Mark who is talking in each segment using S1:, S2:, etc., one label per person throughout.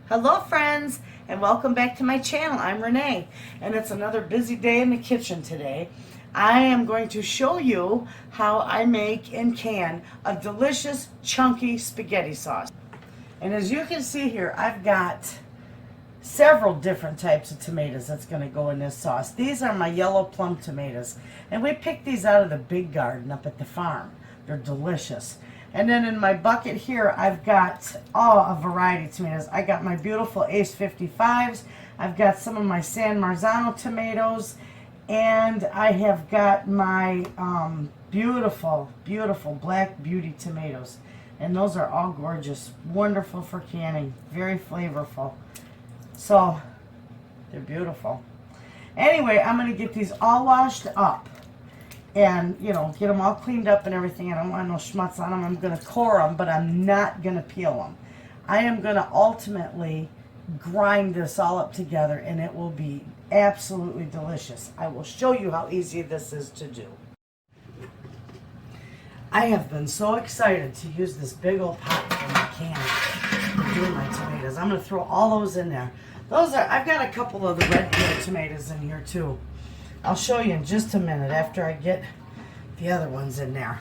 S1: Hello friends, and welcome back to my channel. I'm Renee, and it's another busy day in the kitchen today. I am going to show you how I make and can a delicious chunky spaghetti sauce. And as you can see here, I've got several different types of tomatoes that's going to go in this sauce. These are my yellow plum tomatoes, and we picked these out of the big garden up at the farm. They're delicious. And then in my bucket here, I've got a variety of tomatoes. I got my beautiful Ace 55s. I've got some of my San Marzano tomatoes. And I have got my beautiful, beautiful Black Beauty tomatoes. And those are all gorgeous. Wonderful for canning. Very flavorful. So, they're beautiful. Anyway, I'm going to get these all washed up. And, you know, get them all cleaned up and everything. I don't want no schmutz on them. I'm going to core them, but I'm not going to peel them. I am going to ultimately grind this all up together, and it will be absolutely delicious. I will show you how easy this is to do. I have been so excited to use this big old pot for my can for doing my tomatoes. I'm going to throw all those in there. I've got a couple of the red peel tomatoes in here too. I'll show you in just a minute after I get the other ones in there.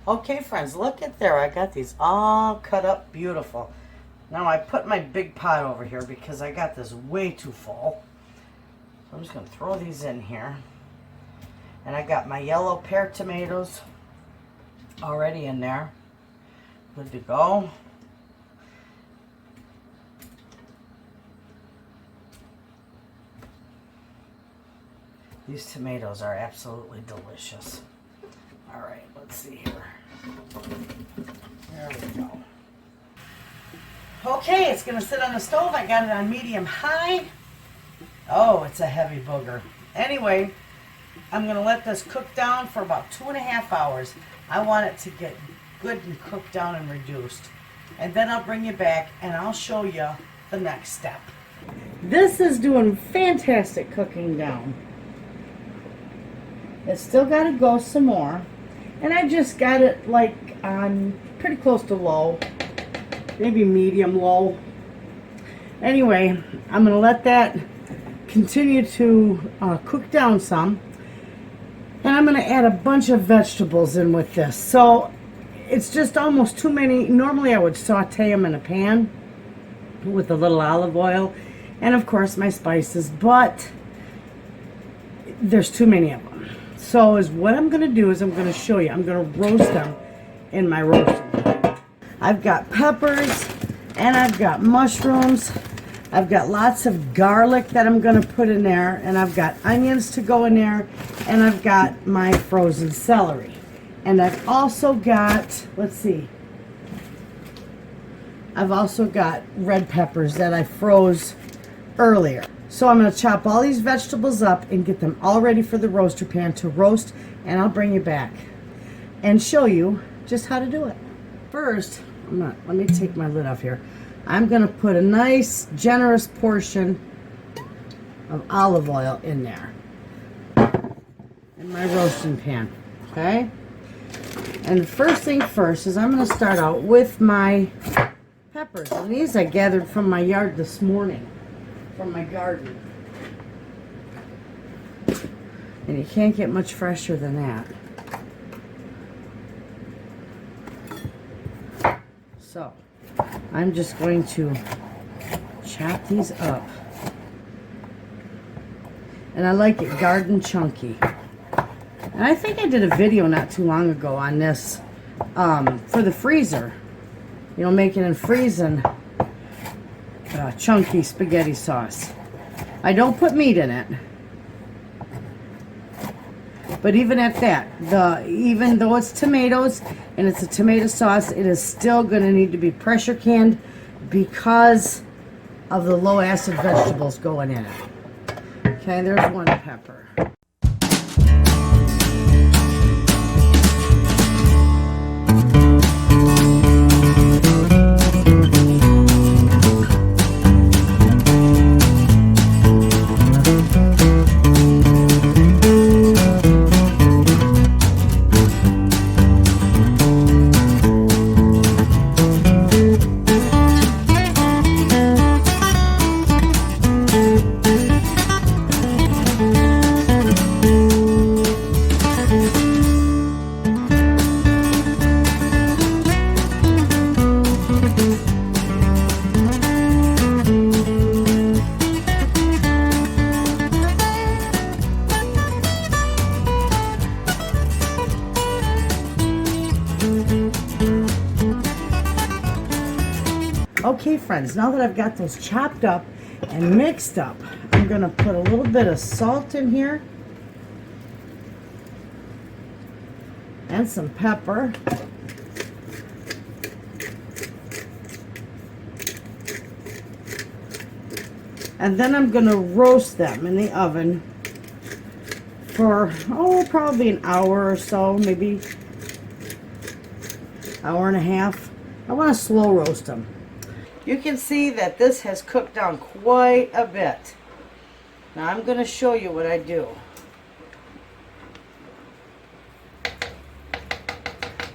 S1: Okay friends, look at there. I got these all cut up beautiful. Now I put my big pot over here because I got this way too full. So I'm just going to throw these in here. And I got my yellow pear tomatoes already in there. Good to go. These tomatoes are absolutely delicious. All right, let's see here. There we go. Okay, it's going to sit on the stove. I got it on medium high. Oh, it's a heavy booger. Anyway, I'm going to let this cook down for about 2.5 hours. I want it to get good and cooked down and reduced. And then I'll bring you back and I'll show you the next step. This is doing fantastic cooking down. It's still got to go some more. And I just got it like on pretty close to low, maybe medium low. Anyway, I'm going to let that continue to cook down some. And I'm going to add a bunch of vegetables in with this. So it's just almost too many. Normally I would saute them in a pan with a little olive oil and of course my spices, but there's too many of them. So what I'm going to do is I'm going to show you. I'm going to roast them in my roaster. I've got peppers and I've got mushrooms. I've got lots of garlic that I'm going to put in there, and I've got onions to go in there, and I've got my frozen celery. And I've also got, let's see, I've also got red peppers that I froze earlier. So I'm going to chop all these vegetables up and get them all ready for the roaster pan to roast, and I'll bring you back and show you just how to do it. First, let me take my lid off here. I'm going to put a nice generous portion of olive oil in there in my roasting pan, okay? And the first thing first is I'm going to start out with my peppers, and these I gathered from my yard this morning. From my garden. And you can't get much fresher than that. So I'm just going to chop these up. And I like it garden chunky. And I think I did a video not too long ago on this for the freezer. You know, making and freezing chunky spaghetti sauce. I don't put meat in it. But even at that, even though it's tomatoes and it's a tomato sauce, it is still going to need to be pressure canned because of the low acid vegetables going in it. Okay, there's one pepper. Okay, friends, now that I've got those chopped up and mixed up, I'm going to put a little bit of salt in here and some pepper. And then I'm going to roast them in the oven for, probably an hour or so, maybe hour and a half. I want to slow roast them. You can see that this has cooked down quite a bit. Now I'm going to show you what I do.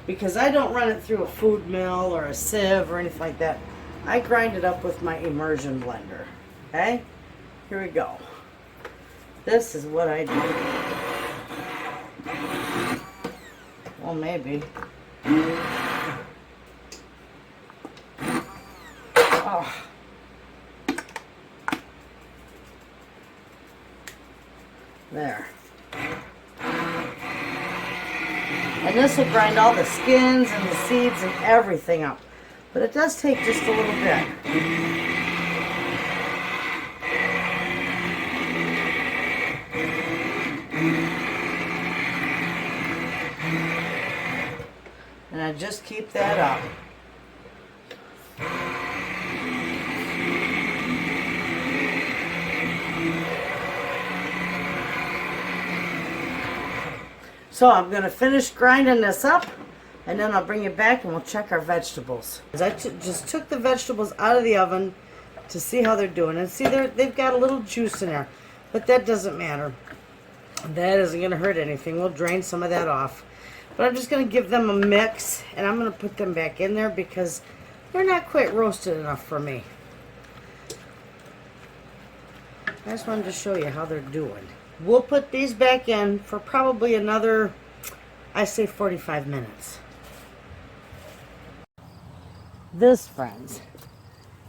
S1: Because I don't run it through a food mill or a sieve or anything like that. I grind it up with my immersion blender. Okay? Here we go. This is what I do. Well, maybe. Oh. There. And this will grind all the skins and the seeds and everything up. But it does take just a little bit. And I just keep that up. So I'm going to finish grinding this up, and then I'll bring it back and we'll check our vegetables. I just took the vegetables out of the oven to see how they're doing. And see, they've got a little juice in there, but that doesn't matter. That isn't going to hurt anything. We'll drain some of that off. But I'm just going to give them a mix, and I'm going to put them back in there because they're not quite roasted enough for me. I just wanted to show you how they're doing. We'll put these back in for probably another, I say 45 minutes. This, friends,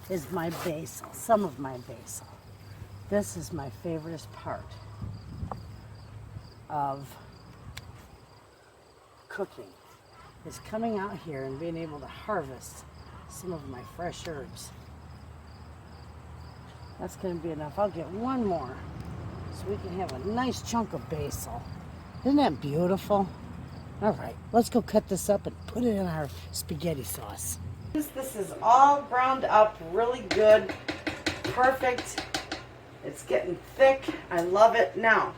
S1: is my basil, some of my basil. This is my favorite part of cooking, is coming out here and being able to harvest some of my fresh herbs. That's going to be enough. I'll get one more so we can have a nice chunk of basil. Isn't that beautiful? All right, let's go cut this up and put it in our spaghetti sauce. This is all ground up really good, perfect. It's getting thick. I love it. Now,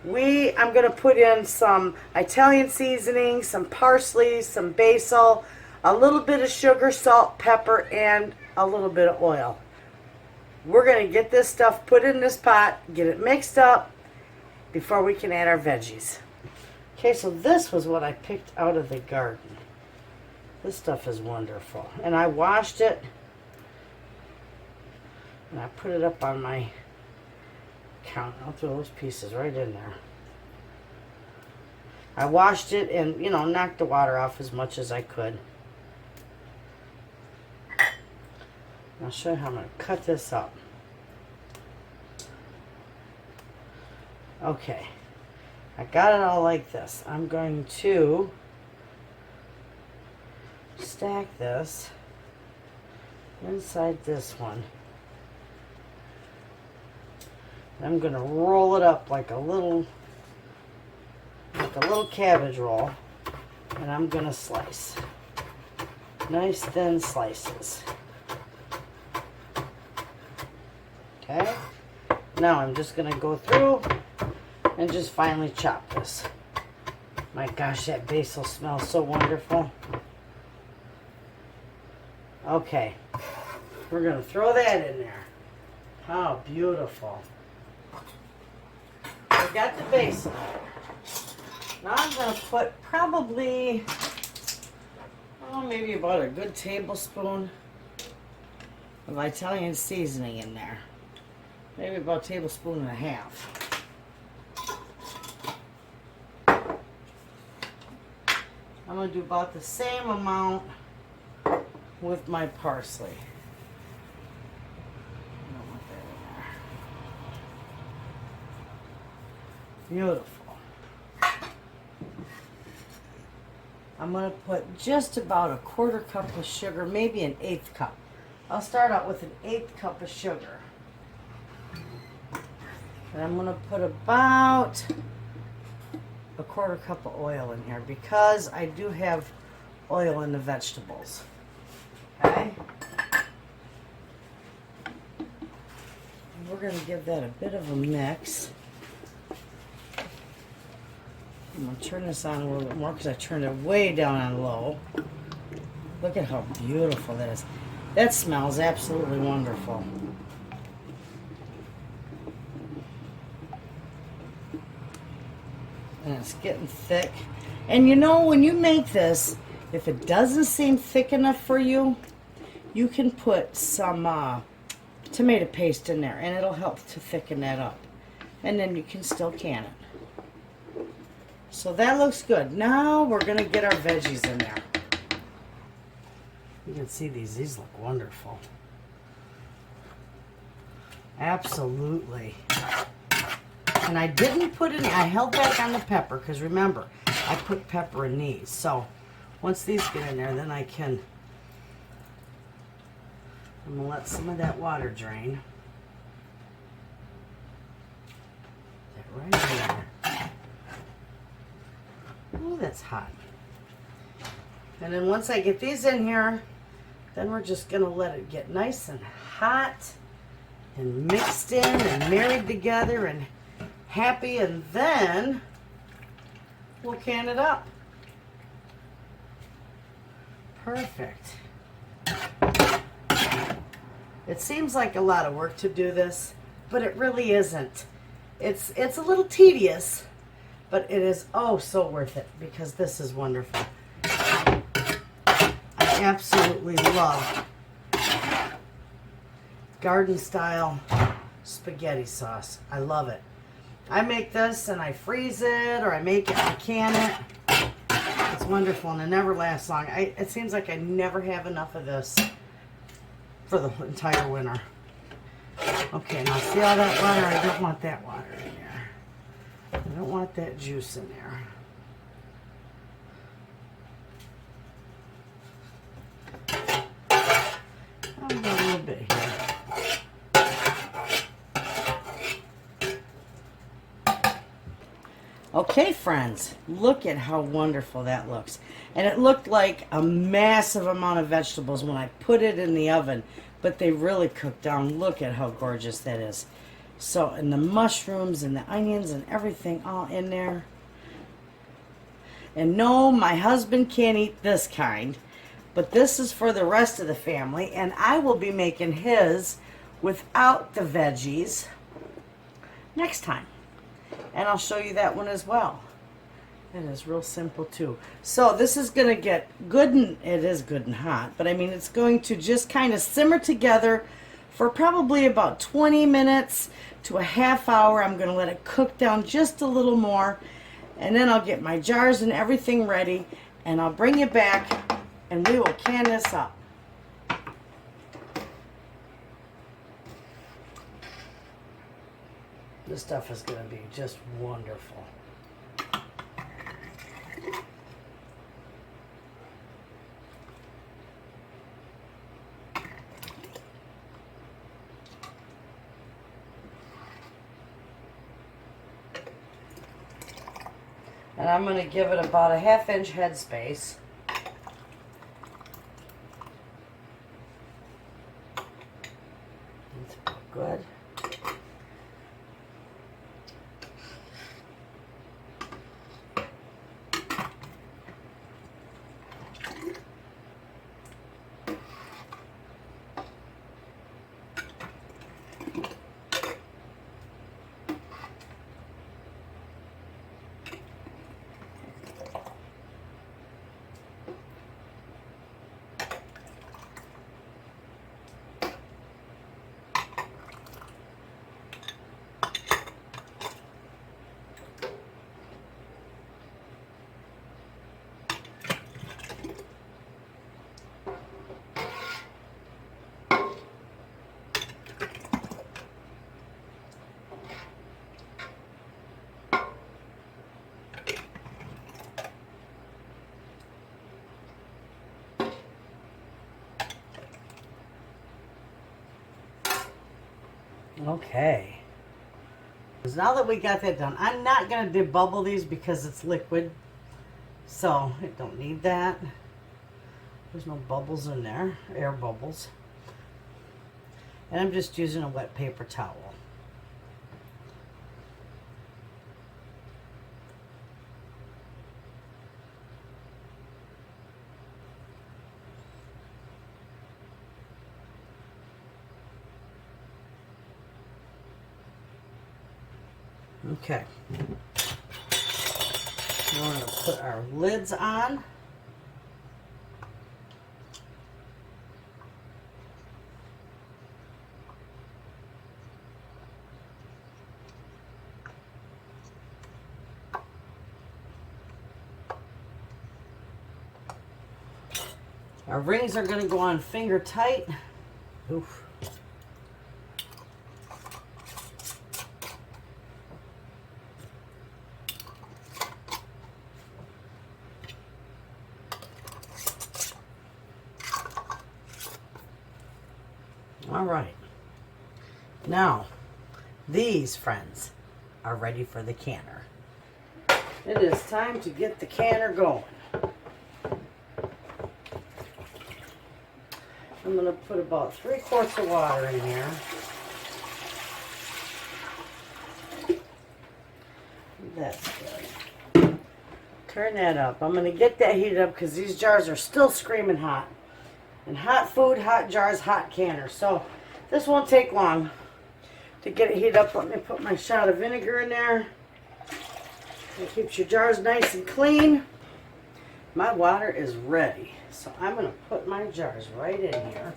S1: I'm going to put in some Italian seasoning, some parsley, some basil, a little bit of sugar, salt, pepper, and a little bit of oil. We're going to get this stuff put in this pot, get it mixed up before we can add our veggies. Okay, so this was what I picked out of the garden. This stuff is wonderful. And I washed it, and I put it up on my counter. I'll throw those pieces right in there. I washed it and, knocked the water off as much as I could. I'll show you how I'm going to cut this up. Okay, I got it all like this. I'm going to stack this inside this one. I'm going to roll it up like a little cabbage roll, and I'm going to slice. Nice thin slices. Okay, now I'm just going to go through and just finely chop this. My gosh, that basil smells so wonderful. Okay, we're going to throw that in there. How beautiful. I got the basil. Now I'm going to put probably, maybe about a good tablespoon of Italian seasoning in there. Maybe about a tablespoon and a half. I'm going to do about the same amount with my parsley. I don't want that in there. Beautiful. I'm going to put just about a 1/4 cup of sugar, maybe an 1/8 cup. I'll start out with an 1/8 cup of sugar. And I'm going to put about a 1/4 cup of oil in here because I do have oil in the vegetables. Okay? And we're going to give that a bit of a mix. I'm going to turn this on a little bit more because I turned it way down on low. Look at how beautiful that is. That smells absolutely wonderful. And it's getting thick. And you know, when you make this, if it doesn't seem thick enough for you, you can put some tomato paste in there and it'll help to thicken that up. And then you can still can it. So that looks good. Now we're going to get our veggies in there. You can see these look wonderful. Absolutely. And I didn't put any, I held back on the pepper because remember, I put pepper in these. So once these get in there, then I'm going to let some of that water drain. That right in there. Oh, that's hot. And then once I get these in here, then we're just going to let it get nice and hot and mixed in and married together and happy, and then we'll can it up. Perfect. It seems like a lot of work to do this, but it really isn't. It's a little tedious, but it is oh so worth it because this is wonderful. I absolutely love garden style spaghetti sauce. I love it. I make this and I freeze it, or I make it and I can it. It's wonderful and it never lasts long. It seems like I never have enough of this for the entire winter. Okay, now see all that water? I don't want that water in there. I don't want that juice in there. I'll go a little bit here. Okay, friends, look at how wonderful that looks. And it looked like a massive amount of vegetables when I put it in the oven, but they really cooked down. Look at how gorgeous that is. So, and the mushrooms and the onions and everything all in there. And no, my husband can't eat this kind, but this is for the rest of the family, and I will be making his without the veggies next time. And I'll show you that one as well. It is real simple too. So this is going to get good, and it is good and hot, but I mean it's going to just kind of simmer together for probably about 20 minutes to a half hour. I'm going to let it cook down just a little more, and then I'll get my jars and everything ready, and I'll bring you back and we will can this up. This stuff is going to be just wonderful. And I'm going to give it about a 1/2 inch headspace. That's good. Okay. So now that we got that done, I'm not going to debubble these because it's liquid. So it don't need that. There's no bubbles in there, air bubbles. And I'm just using a wet paper towel. Okay, now we're going to put our lids on. Our rings are going to go on finger tight. Oof. All right, now these friends are ready for the canner. It is time to get the canner going. I'm going to put about 3 quarts of water in here. That's good. Turn that up. I'm going to get that heated up because these jars are still screaming hot. And hot food, hot jars, hot canner. So this won't take long to get it heated up. Let me put my shot of vinegar in there. It keeps your jars nice and clean. My water is ready. So I'm going to put my jars right in here.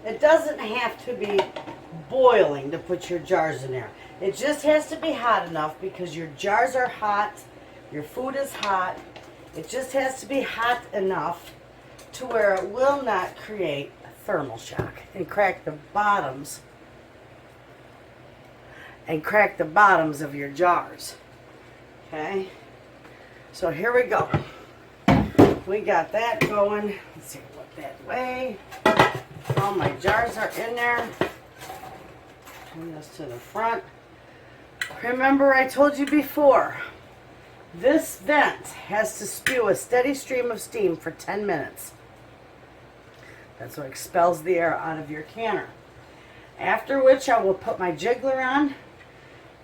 S1: It doesn't have to be boiling to put your jars in there. It just has to be hot enough because your jars are hot, your food is hot. It just has to be hot enough to where it will not create a thermal shock and crack the bottoms of your jars. Okay? So here we go. We got that going. Let's see what that way. All my jars are in there. Turn this to the front. Remember I told you before, this vent has to spew a steady stream of steam for 10 minutes. That's what expels the air out of your canner. After which I will put my jiggler on,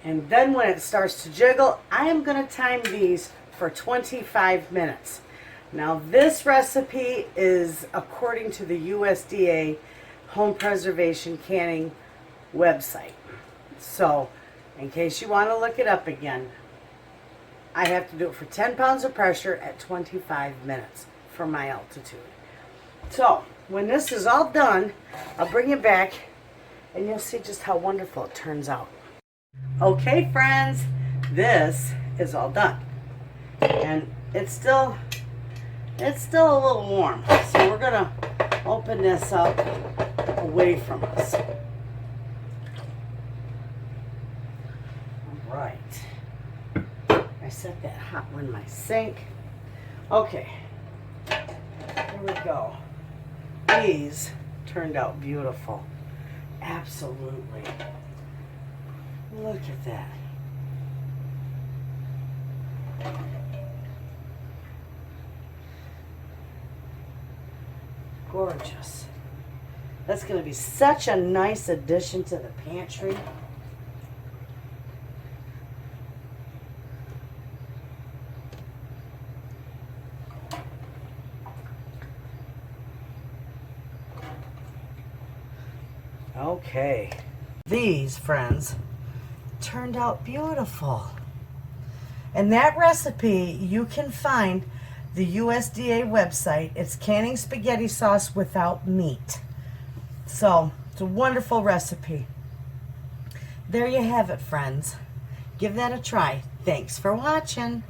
S1: and then when it starts to jiggle, I am going to time these for 25 minutes. Now this recipe is according to the USDA Home Preservation Canning website. So in case you want to look it up again, I have to do it for 10 pounds of pressure at 25 minutes for my altitude. So when this is all done, I'll bring it back and you'll see just how wonderful it turns out. Okay friends, this is all done. And it's still It's still a little warm, so we're gonna open this up away from us. All right. I set that hot one in my sink. Okay. Here we go. These turned out beautiful. Absolutely. Look at that. Gorgeous. That's going to be such a nice addition to the pantry. Okay. These, friends, turned out beautiful. And that recipe you can find the USDA website. It's canning spaghetti sauce without meat. So, it's a wonderful recipe. There you have it, friends. Give that a try. Thanks for watching.